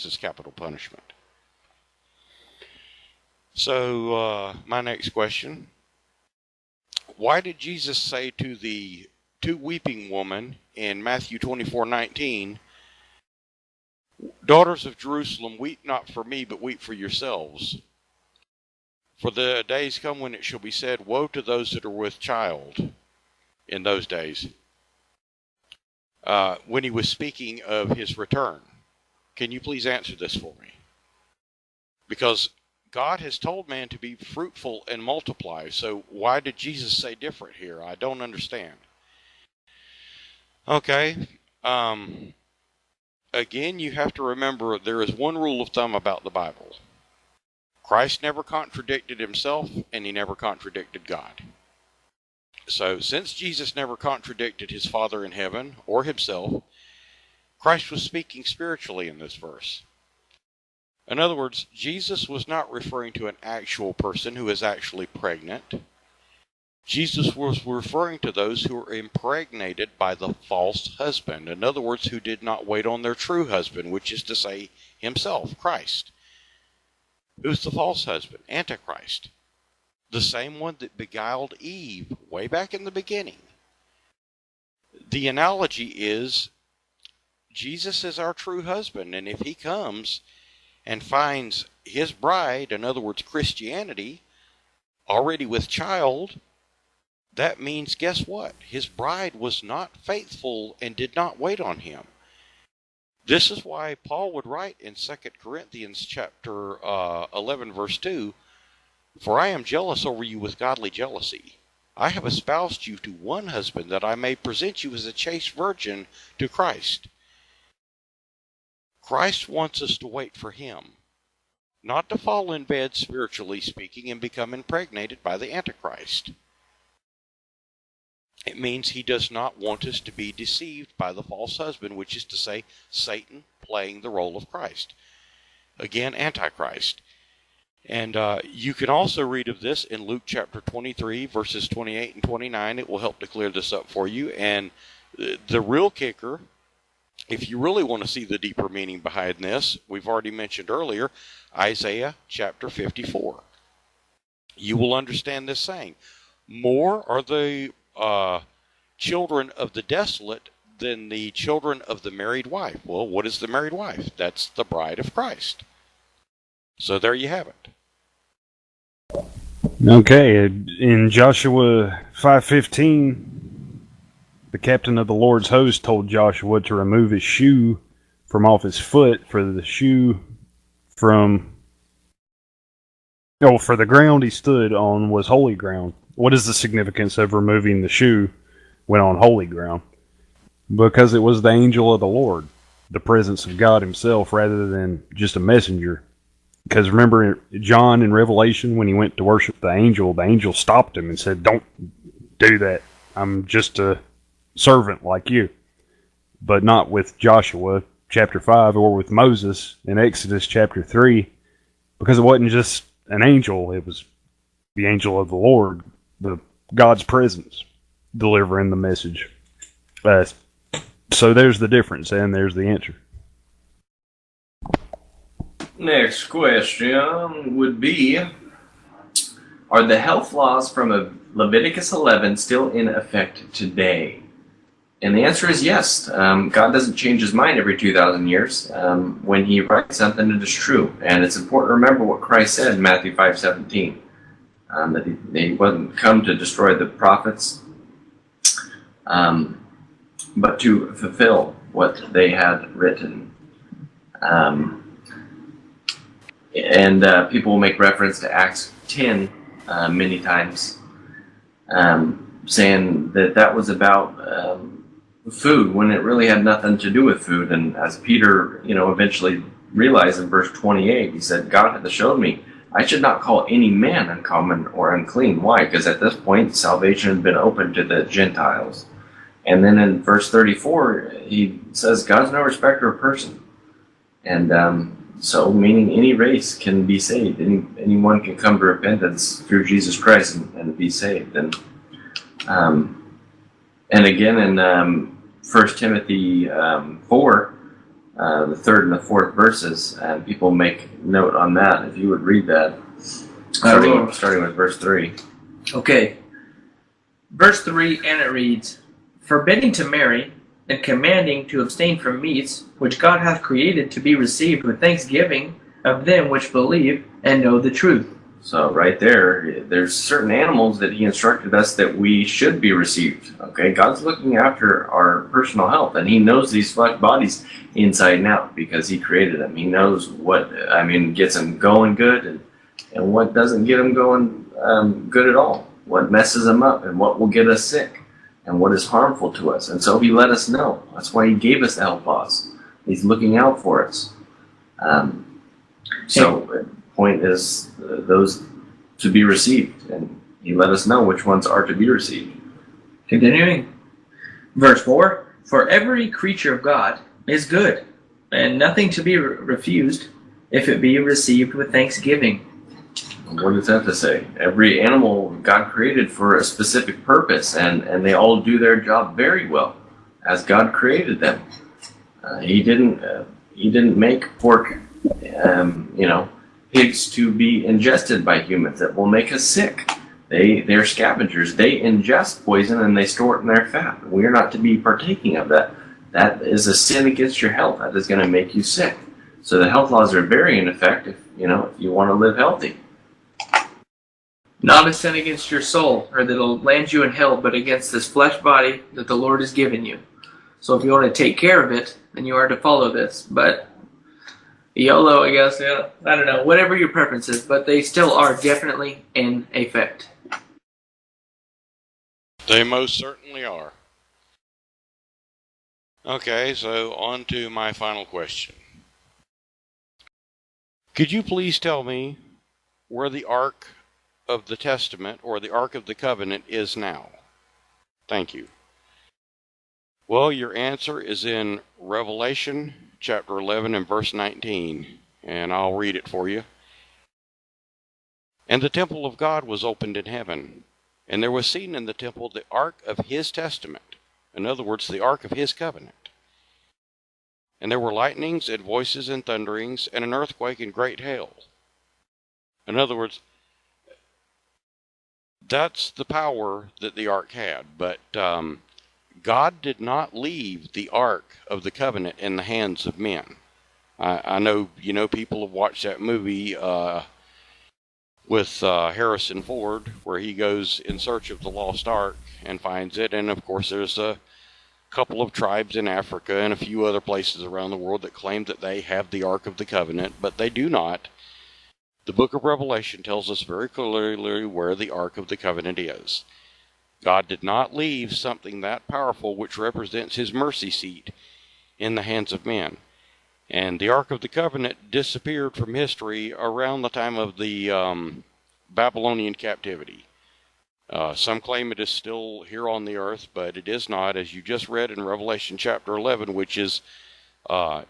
as capital punishment. So, my next question. Why did Jesus say to the two weeping women in Matthew 24:19, "Daughters of Jerusalem, weep not for me, but weep for yourselves. For the days come when it shall be said, Woe to those that are with child," in those days, when he was speaking of his return? Can you please answer this for me? Because God has told man to be fruitful and multiply, so why did Jesus say different here? I don't understand. Okay, again, you have to remember there is one rule of thumb about the Bible. Christ never contradicted himself, and he never contradicted God. So, since Jesus never contradicted his Father in heaven or himself, Christ was speaking spiritually in this verse. In other words, Jesus was not referring to an actual person who is actually pregnant. Jesus was referring to those who were impregnated by the false husband. In other words, who did not wait on their true husband, which is to say himself, Christ. Who's the false husband? Antichrist. The same one that beguiled Eve way back in the beginning. The analogy is Jesus is our true husband, and if he comes and finds his bride, in other words, Christianity, already with child, that means, guess what? His bride was not faithful and did not wait on him. This is why Paul would write in 2 Corinthians chapter 11, verse 2, "For I am jealous over you with godly jealousy. I have espoused you to one husband, that I may present you as a chaste virgin to Christ." Christ wants us to wait for him, not to fall in bed, spiritually speaking, and become impregnated by the Antichrist. It means he does not want us to be deceived by the false husband, which is to say, Satan playing the role of Christ. Again, Antichrist. And you can also read of this in Luke chapter 23, verses 28 and 29. It will help to clear this up for you. And the real kicker, if you really want to see the deeper meaning behind this, we've already mentioned earlier, Isaiah chapter 54. You will understand this saying, "More are the children of the desolate than the children of the married wife." Well, what is the married wife? That's the bride of Christ. So there you have it. Okay, in Joshua 5:15, the captain of the Lord's host told Joshua to remove his shoe from off his foot, for the ground he stood on was holy ground. What is the significance of removing the shoe when on holy ground? Because it was the angel of the Lord, the presence of God himself, rather than just a messenger. Because remember John in Revelation, when he went to worship the angel stopped him and said, "Don't do that. I'm just a servant like you." But not with Joshua chapter 5 or with Moses in Exodus chapter 3, because it wasn't just an angel, it was the angel of the Lord, God's presence, delivering the message. So there's the difference, and there's the answer. Next question would be, are the health laws from Leviticus 11 still in effect today? And the answer is yes. God doesn't change his mind every 2,000 years. When he writes something, it is true. And it's important to remember what Christ said in Matthew 5:17. That he wasn't come to destroy the prophets, but to fulfill what they had written. And people will make reference to Acts 10 many times, saying that was about food, when it really had nothing to do with food. And as Peter, eventually realized in verse 28, he said, "God hath showed me I should not call any man uncommon or unclean." Why? Because at this point, salvation had been opened to the Gentiles. And then in verse 34, he says, God's no respecter of person. And so, meaning any race can be saved. Anyone can come to repentance through Jesus Christ and be saved. And again in 1 Timothy 4, the third and the fourth verses, and people make note on that. If you would read that, starting with verse 3. Okay. Verse 3, and it reads, forbidding to marry, and commanding to abstain from meats, which God hath created to be received with thanksgiving of them which believe and know the truth. So right there's certain animals that he instructed us that we should be received. Okay, God's looking after our personal health, and he knows these flesh bodies inside and out because he created them. He knows what, gets them going good and what doesn't get them going good at all, what messes them up and what will get us sick and what is harmful to us. And so he let us know. That's why he gave us the health laws. He's looking out for us. The point is those to be received, and he let us know which ones are to be received. Continuing. Verse 4, for every creature of God is good, and nothing to be refused, if it be received with thanksgiving. What does that to say? Every animal God created for a specific purpose, and they all do their job very well, as God created them. He didn't make pork, pigs to be ingested by humans that will make us sick. They're scavengers. They ingest poison and they store it in their fat. We are not to be partaking of that. That is a sin against your health. That is going to make you sick. So the health laws are very in effect if you want to live healthy. Not a sin against your soul, or that'll land you in hell, but against this flesh body that the Lord has given you. So if you want to take care of it, then you are to follow this. But YOLO, I guess, I don't know, whatever your preference is, but they still are definitely in effect. They most certainly are. Okay, so on to my final question. Could you please tell me where the Ark of the Testament or the Ark of the Covenant is now? Thank you. Well, your answer is in Revelation chapter 11 and verse 19, and I'll read it for you. And the temple of God was opened in heaven, and there was seen in the temple the Ark of his testament, in other words, the Ark of his covenant. And there were lightnings and voices and thunderings and an earthquake and great hail. In other words, that's the power that the Ark had, but God did not leave the Ark of the Covenant in the hands of men. I know, people have watched that movie with Harrison Ford, where he goes in search of the lost Ark and finds it. And of course, there's a couple of tribes in Africa and a few other places around the world that claim that they have the Ark of the Covenant, but they do not. The book of Revelation tells us very clearly where the Ark of the Covenant is. God did not leave something that powerful, which represents his mercy seat, in the hands of men. And the Ark of the Covenant disappeared from history around the time of the Babylonian captivity. Some claim it is still here on the earth, but it is not, as you just read in Revelation chapter 11, which is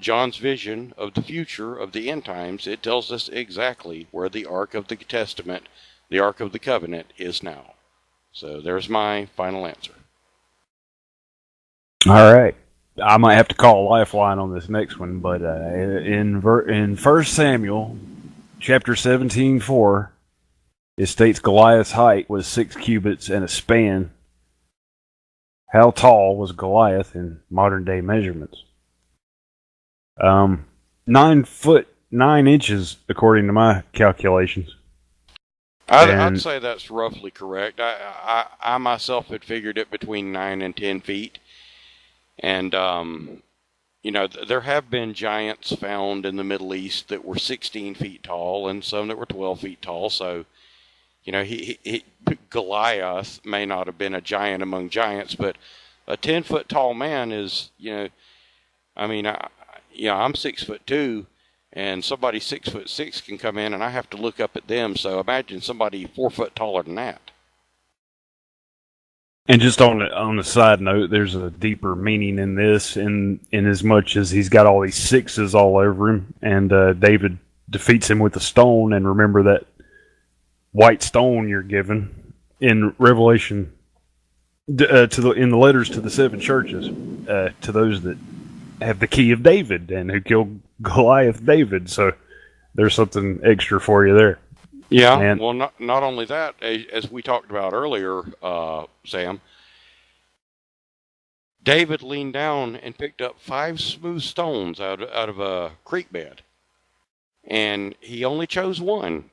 John's vision of the future of the end times. It tells us exactly where the Ark of the Testament, the Ark of the Covenant, is now. So there's my final answer. All right. I might have to call a lifeline on this next one, but in 1 Samuel chapter 17:4, it states Goliath's height was 6 cubits and a span. How tall was Goliath in modern day measurements? 9 foot 9 inches, according to my calculations. I'd say that's roughly correct. I myself had figured it between 9 and 10 feet. And, there have been giants found in the Middle East that were 16 feet tall and some that were 12 feet tall. So, Goliath may not have been a giant among giants, but a 10-foot tall man is, I'm 6'2", and somebody 6'6" can come in and I have to look up at them. So imagine somebody 4 foot taller than that. And just on the side note, there's a deeper meaning in this, in as much as he's got all these sixes all over him, and David defeats him with a stone. And remember that white stone you're given in Revelation in the letters to the 7 churches, to those that have the key of David and who killed Goliath David. So there's something extra for you there. Yeah, And, well, not only that, as we talked about earlier, Sam, David leaned down and picked up 5 smooth stones out of a creek bed. And he only chose one.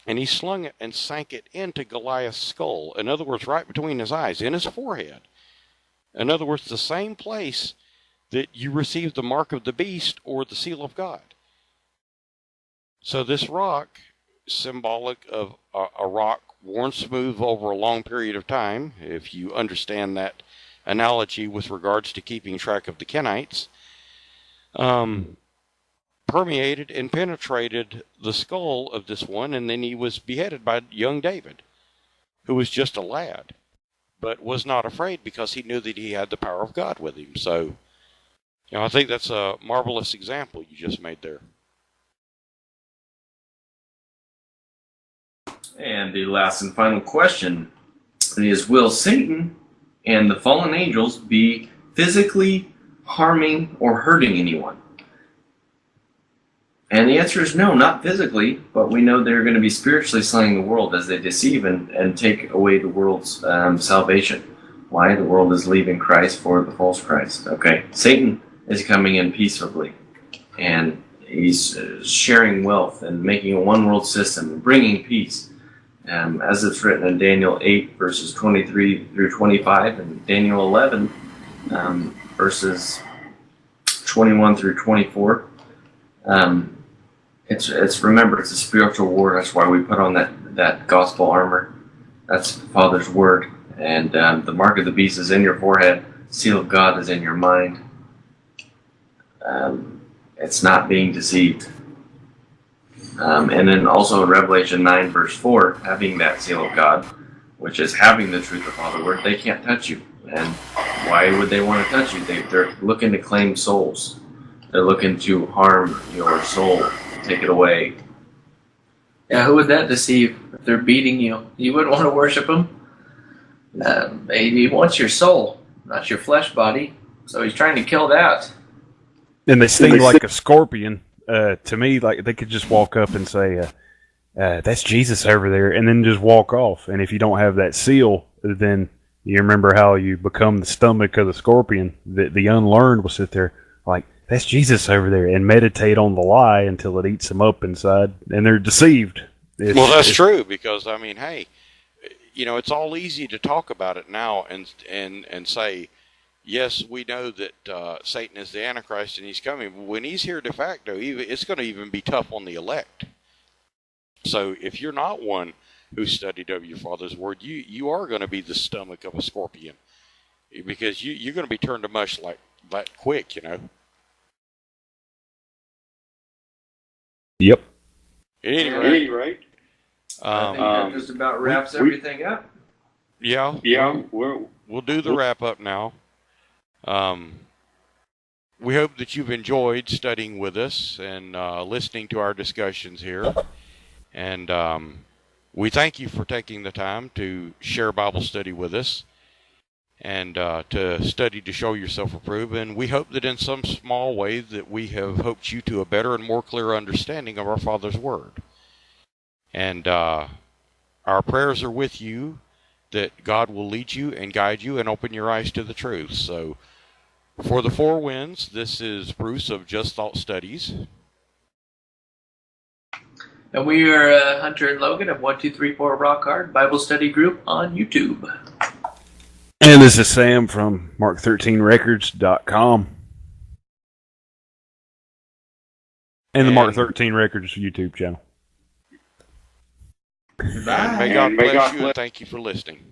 And he slung it and sank it into Goliath's skull. In other words, right between his eyes, in his forehead. In other words, the same place that you receive the mark of the beast or the seal of God. So this rock, symbolic of a rock worn smooth over a long period of time, if you understand that analogy with regards to keeping track of the Kenites, permeated and penetrated the skull of this one, and then he was beheaded by young David, who was just a lad, but was not afraid because he knew that he had the power of God with him. So, I think that's a marvelous example you just made there. And the last and final question is, will Satan and the fallen angels be physically harming or hurting anyone? And the answer is no, not physically, but we know they're going to be spiritually slaying the world as they deceive and take away the world's salvation. Why? The world is leaving Christ for the false Christ. Okay, Satan is coming in peaceably, and he's sharing wealth and making a one-world system and bringing peace. As it's written in Daniel 8, verses 23 through 25, and Daniel 11, verses 21 through 24. Remember, it's a spiritual war. That's why we put on that gospel armor. That's the Father's word. And the mark of the beast is in your forehead. Seal of God is in your mind. It's not being deceived. And then also in Revelation 9, verse 4, having that seal of God, which is having the truth of the Father's word, they can't touch you. And why would they want to touch you? They're looking to claim souls. They're looking to harm your soul, take it away. Yeah, who would that deceive if they're beating you? You wouldn't want to worship him. He wants your soul, not your flesh body. So he's trying to kill that. And they sting like a scorpion. To me, like they could just walk up and say, that's Jesus over there, and then just walk off. And if you don't have that seal, then you remember how you become the stomach of the scorpion. The unlearned will sit there like, that's Jesus over there, and meditate on the lie until it eats them up inside, and they're deceived. Well, that's true, because, I mean, hey, it's all easy to talk about it now and say, yes, we know that Satan is the Antichrist and he's coming, but when he's here de facto, it's going to even be tough on the elect. So if you're not one who studied of your Father's word, you are going to be the stomach of a scorpion, because you're going to be turned to mush like that quick, Yep. At any rate, I think that just about wraps everything up. Yeah, we'll do the wrap up now. We hope that you've enjoyed studying with us and listening to our discussions here. And we thank you for taking the time to share Bible study with us and to study to show yourself approved. And we hope that in some small way that we have helped you to a better and more clear understanding of our Father's Word. And our prayers are with you that God will lead you and guide you and open your eyes to the truth. So for the Four Winds, this is Bruce of Just Thought Studies. And we are Hunter and Logan of 1234 Rock Hard Bible Study Group on YouTube. And this is Sam from Mark13Records.com. And the Mark 13 Records YouTube channel. And may God bless you, and thank you for listening.